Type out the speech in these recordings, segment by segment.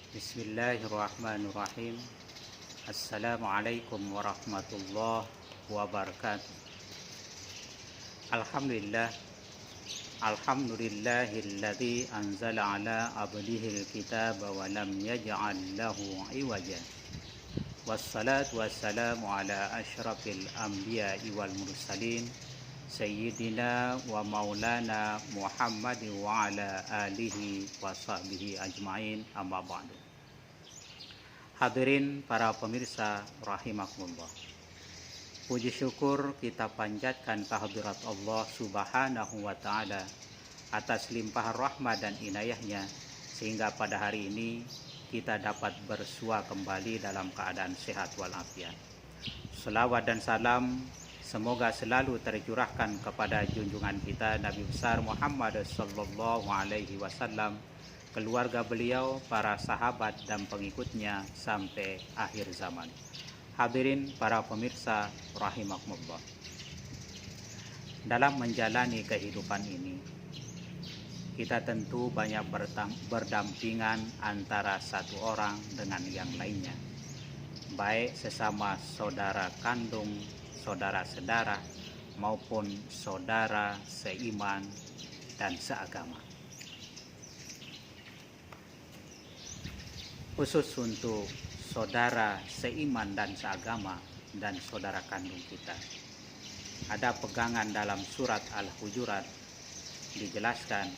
Bismillahirrahmanirrahim. Assalamualaikum warahmatullahi wabarakatuh. Alhamdulillah. Alhamdulillahilladzi anzala ala abdihil kitaba wa lam yaj'al lahu iwaja. Wassalatu wassalamu ala asyrafil anbiya'i wal mursalin Sayyidina wa maulana Muhammad wa ala alihi wa sahbihi ajma'in, amma ba'du. Hadirin para pemirsa rahimakumullah, puji syukur kita panjatkan kehadirat Allah subhanahu wa ta'ala atas limpahan rahmat dan inayahnya, sehingga pada hari ini kita dapat bersua kembali dalam keadaan sehat walafiat. Selawat dan salam semoga selalu tercurahkan kepada junjungan kita Nabi besar Muhammad sallallahu alaihi wasallam, keluarga beliau, para sahabat dan pengikutnya sampai akhir zaman. Hadirin para pemirsa rahimakumullah, dalam menjalani kehidupan ini kita tentu banyak berdampingan antara satu orang dengan yang lainnya, baik sesama saudara kandung, saudara-saudara maupun saudara seiman dan seagama. Khusus untuk saudara seiman dan seagama dan saudara kandung kita, ada pegangan dalam surat Al-Hujurat, dijelaskan,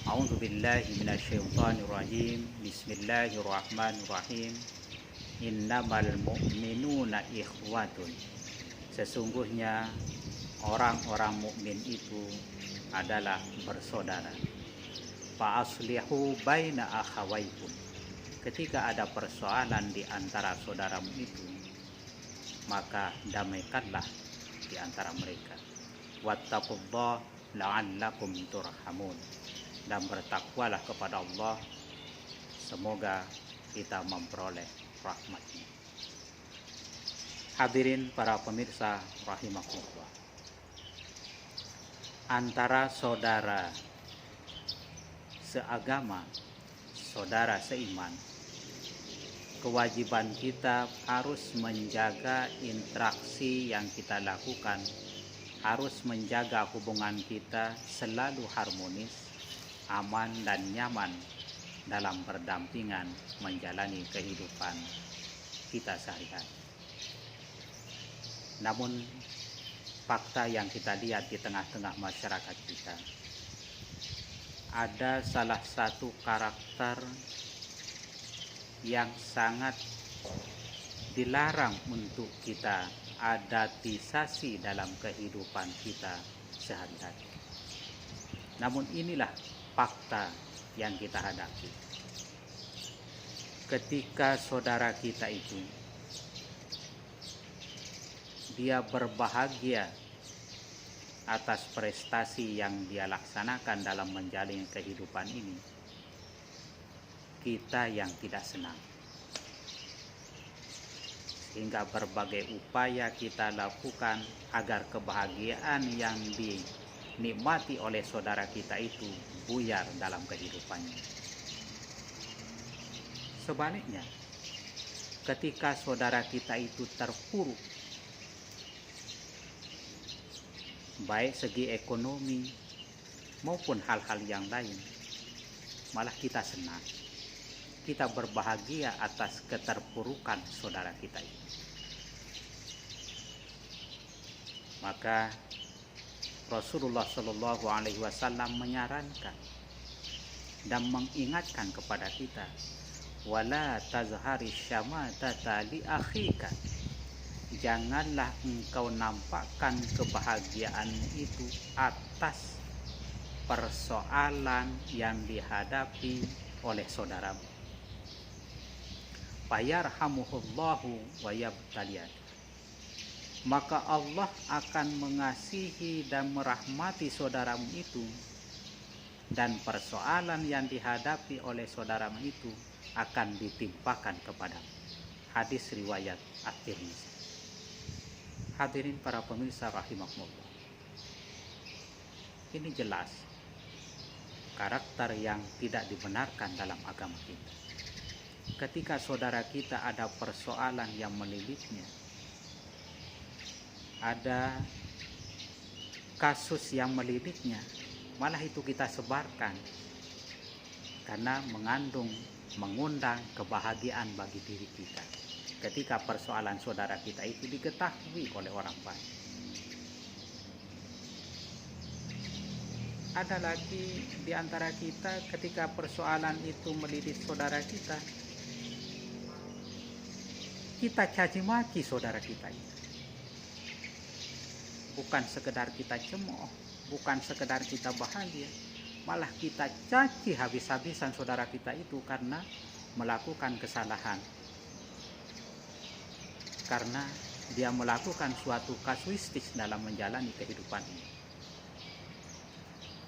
A'udzubillahi minasyaitonirrajim, Bismillahirrahmanirrahim, Innamal mu'minuna ikhwatun. Sesungguhnya orang-orang mukmin itu adalah bersaudara. Fa'aslihu baina akhawaikum. Ketika ada persoalan di antara saudaramu itu, maka damaikanlah di antara mereka. Wattaqullah la'allakum turhamun. Dan bertakwalah kepada Allah, semoga kita memperoleh rahmat-Nya. Hadirin para pemirsa rahimakumullah, antara saudara seagama, saudara seiman, kewajiban kita harus menjaga interaksi yang kita lakukan, harus menjaga hubungan kita selalu harmonis, aman dan nyaman dalam berdampingan menjalani kehidupan kita sehari-hari. Namun fakta yang kita lihat di tengah-tengah masyarakat kita, ada salah satu karakter yang sangat dilarang untuk kita adatisasi dalam kehidupan kita sehari-hari. Namun inilah fakta yang kita hadapi. Ketika saudara kita itu dia berbahagia atas prestasi yang dia laksanakan dalam menjalani kehidupan ini, kita yang tidak senang. Sehingga berbagai upaya kita lakukan agar kebahagiaan yang dinikmati oleh saudara kita itu buyar dalam kehidupannya. Sebaliknya, ketika saudara kita itu terpuruk, baik segi ekonomi maupun hal-hal yang lain, malah kita senang, kita berbahagia atas keterpurukan saudara kita itu. Maka Rasulullah Shallallahu Alaihi Wasallam menyarankan dan mengingatkan kepada kita, wala tazhari syamatata li akhika. Janganlah engkau nampakkan kebahagiaan itu atas persoalan yang dihadapi oleh saudaramu. Fayarhamuhullahu wa yabtaliyah. Maka Allah akan mengasihi dan merahmati saudaramu itu, dan persoalan yang dihadapi oleh saudaramu itu akan ditimpakan kepadamu. Hadis riwayat At-Tirmizi. Hadirin para pemirsa rahimakumullah, ini jelas karakter yang tidak dibenarkan dalam agama kita. ketika saudara kita ada persoalan yang melilitnya, ada kasus yang melilitnya, malah itu kita sebarkan karena mengundang kebahagiaan bagi diri kita ketika persoalan saudara kita itu diketahui oleh orang banyak. Ada lagi di antara kita ketika persoalan itu melilit saudara kita, kita caci maki saudara kita itu. Bukan sekedar kita cemooh, bukan sekedar kita bahagia, malah kita caci habis-habisan saudara kita itu karena melakukan kesalahan, karena dia melakukan suatu kasuistis dalam menjalani kehidupan ini.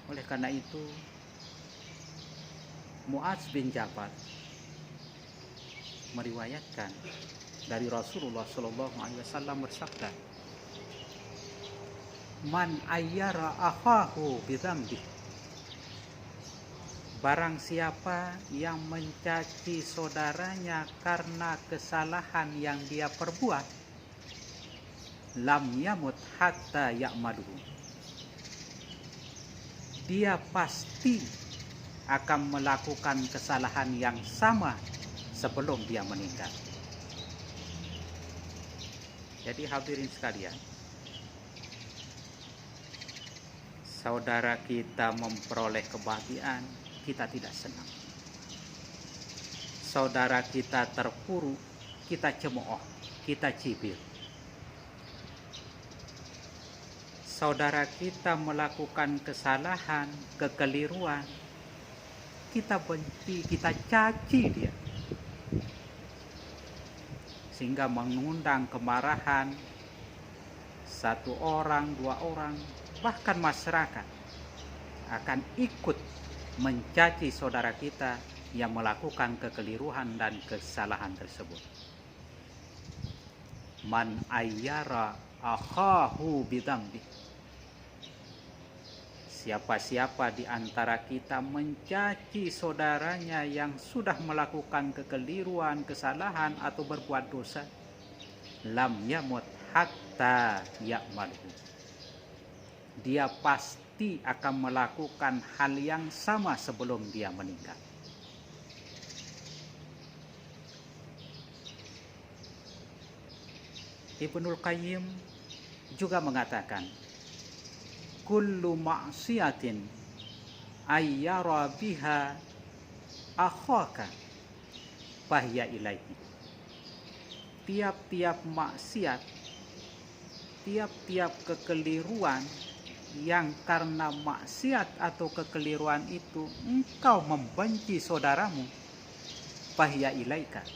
Oleh karena itu, Mu'adz bin Jabal meriwayatkan dari Rasulullah SAW bersabda, "Man ayyara akhahu bidzambi." Barang siapa yang mencaci saudaranya karena kesalahan yang dia perbuat, lam yamut hatta ya'maluhu. Dia pasti akan melakukan kesalahan yang sama sebelum dia meninggal. Jadi hadirin sekalian, saudara kita memperoleh kebahagiaan, kita tidak senang. Saudara kita terpuruk, kita cemooh, kita cibir. Saudara kita melakukan kesalahan, kekeliruan, kita benci, kita caci dia, sehingga mengundang kemarahan satu orang, dua orang, bahkan masyarakat akan ikut mencaci saudara kita yang melakukan kekeliruan dan kesalahan tersebut. Man ayyara akhahu bidzambi. Siapa-siapa di antara kita mencaci saudaranya yang sudah melakukan kekeliruan, kesalahan atau berbuat dosa, lam yamut hatta ya'maluhu. Dia pasti akan melakukan hal yang sama sebelum dia meninggal. Ibnul Qayyim juga mengatakan, kullu ma'siyatin ayyara biha akhaka fahiya ilaihi. Tiap-tiap maksiat, tiap-tiap kekeliruan yang karena maksiat atau kekeliruan itu engkau membenci saudaramu, fahiya ilaika,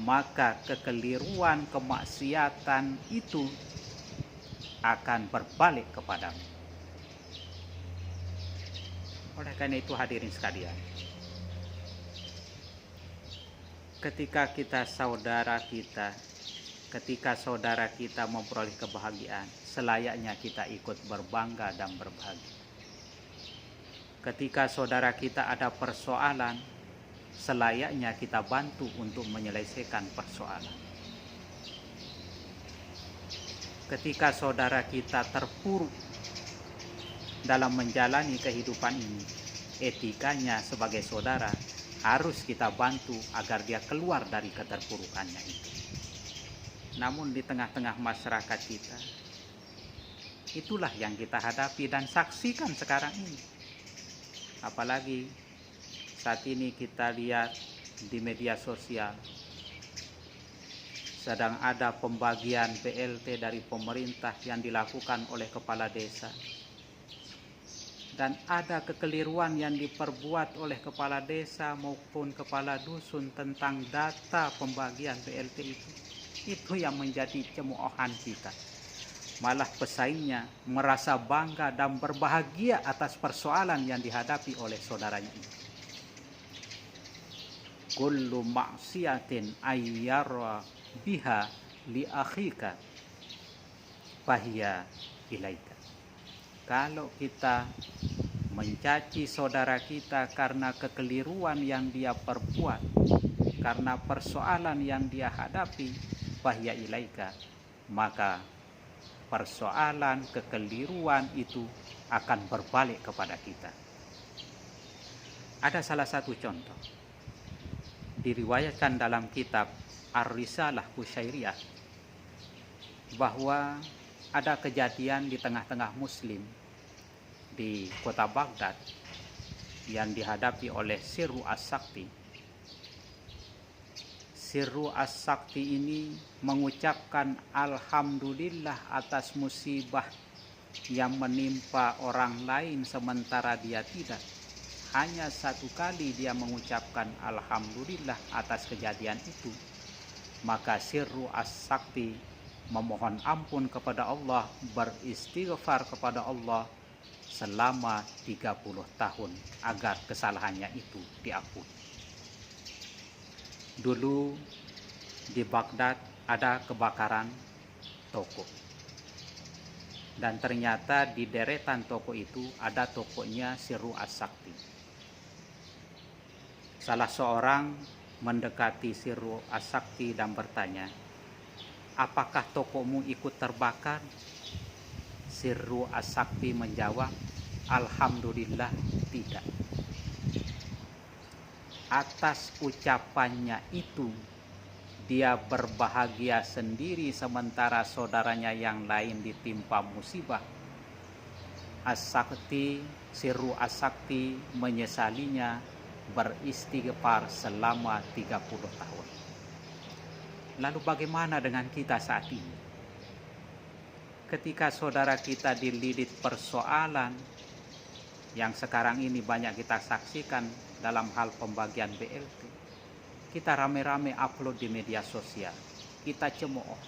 maka kekeliruan, kemaksiatan itu akan berbalik kepadamu. Oleh karena itu hadirin sekalian, ketika saudara kita memperoleh kebahagiaan, selayaknya kita ikut berbangga dan berbahagia. Ketika saudara kita ada persoalan, selayaknya kita bantu untuk menyelesaikan persoalan. Ketika saudara kita terpuruk dalam menjalani kehidupan ini, etikanya sebagai saudara harus kita bantu agar dia keluar dari keterpurukannya itu. Namun di tengah-tengah masyarakat kita, itulah yang kita hadapi dan saksikan sekarang ini. Apalagi saat ini kita lihat di media sosial, sedang ada pembagian BLT dari pemerintah yang dilakukan oleh kepala desa. Dan ada kekeliruan yang diperbuat oleh kepala desa maupun kepala dusun tentang data pembagian BLT itu. Itu yang menjadi cemoohan kita. Malah pesaingnya merasa bangga dan berbahagia atas persoalan yang dihadapi oleh saudaranya ini. Kullu ma'siyatin ayyara biha li akhika fahiya ilaika. Kalau kita mencaci saudara kita karena kekeliruan yang dia perbuat, karena persoalan yang dia hadapi, bahya ilaika, maka persoalan kekeliruan itu akan berbalik kepada kita. Ada salah satu contoh diriwayatkan dalam kitab Ar-Risalah Qusyairiyah bahwa ada kejadian di tengah-tengah muslim di kota Baghdad yang dihadapi oleh Sirru As-Sakti. Sirru As-Sakti ini mengucapkan alhamdulillah atas musibah yang menimpa orang lain sementara dia tidak. Hanya satu kali dia mengucapkan alhamdulillah atas kejadian itu. Maka Sirru As-Sakti memohon ampun kepada Allah, beristighfar kepada Allah selama 30 tahun agar kesalahannya itu diampuni. Dulu di Baghdad ada kebakaran toko. Dan ternyata di deretan toko itu ada tokonya Sirru As-Sakti. Salah seorang mendekati Sirru As-Sakti dan bertanya, apakah tokomu ikut terbakar? Sirru As-Sakti menjawab, alhamdulillah tidak. Atas ucapannya itu, dia berbahagia sendiri sementara saudaranya yang lain ditimpa musibah. As-Sakti, Sirru As-Sakti menyesalinya, beristighfar selama 30 tahun. Lalu bagaimana dengan kita saat ini? Ketika saudara kita dililit persoalan yang sekarang ini banyak kita saksikan dalam hal pembagian BLT, kita rame-rame upload di media sosial, kita cemooh,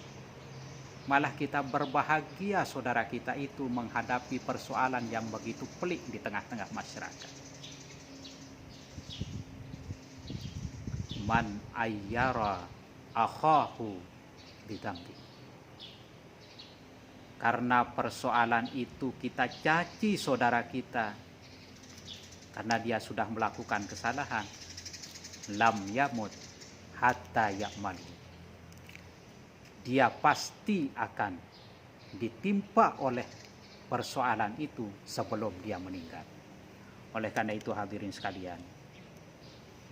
malah kita berbahagia saudara kita itu menghadapi persoalan yang begitu pelik di tengah-tengah masyarakat. Man ayyara akhahu bidambi. Karena persoalan itu kita caci saudara kita karena dia sudah melakukan kesalahan. Lam yamut hatta ya'malu. Dia pasti akan ditimpa oleh persoalan itu sebelum dia meninggal. Oleh karena itu hadirin sekalian,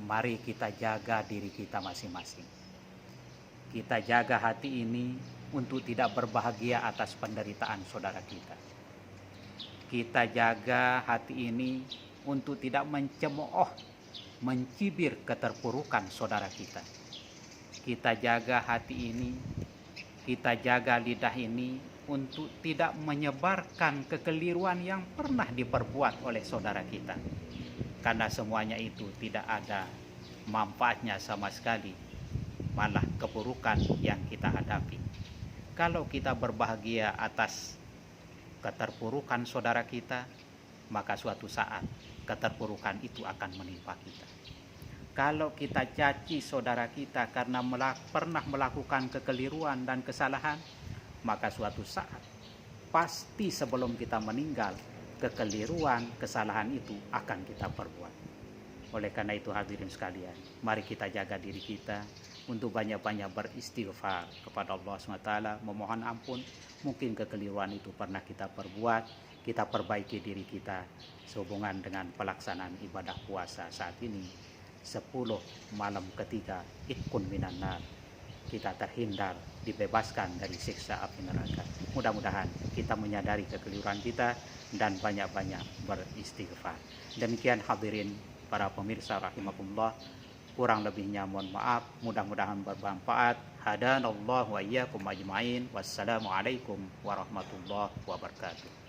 mari kita jaga diri kita masing-masing. Kita jaga hati ini untuk tidak berbahagia atas penderitaan saudara kita. Kita jaga hati ini untuk tidak mencemooh, mencibir keterpurukan saudara kita. Kita jaga hati ini, kita jaga lidah ini untuk tidak menyebarkan kekeliruan yang pernah diperbuat oleh saudara kita. Karena semuanya itu tidak ada manfaatnya sama sekali, malah keburukan yang kita hadapi. Kalau kita berbahagia atas keterpurukan saudara kita, maka suatu saat keterpurukan itu akan menimpa kita. Kalau kita caci saudara kita karena pernah melakukan kekeliruan dan kesalahan, maka suatu saat pasti sebelum kita meninggal, kekeliruan, kesalahan itu akan kita perbuat. Oleh karena itu hadirin sekalian, mari kita jaga diri kita untuk banyak-banyak beristighfar kepada Allah SWT, memohon ampun. Mungkin kekeliruan itu pernah kita perbuat, kita perbaiki diri kita sehubungan dengan pelaksanaan ibadah puasa saat ini. 10 malam ketiga, itkun minan nar, kita terhindar, dibebaskan dari siksa api neraka. Mudah-mudahan kita menyadari kekeliruan kita dan banyak-banyak beristighfar. Demikian hadirin para pemirsa rahimakumullah, kurang lebihnya mohon maaf, mudah-mudahan bermanfaat. Hadanallahu wa iyyakum ajmain. Wassalamualaikum warahmatullahi wabarakatuh.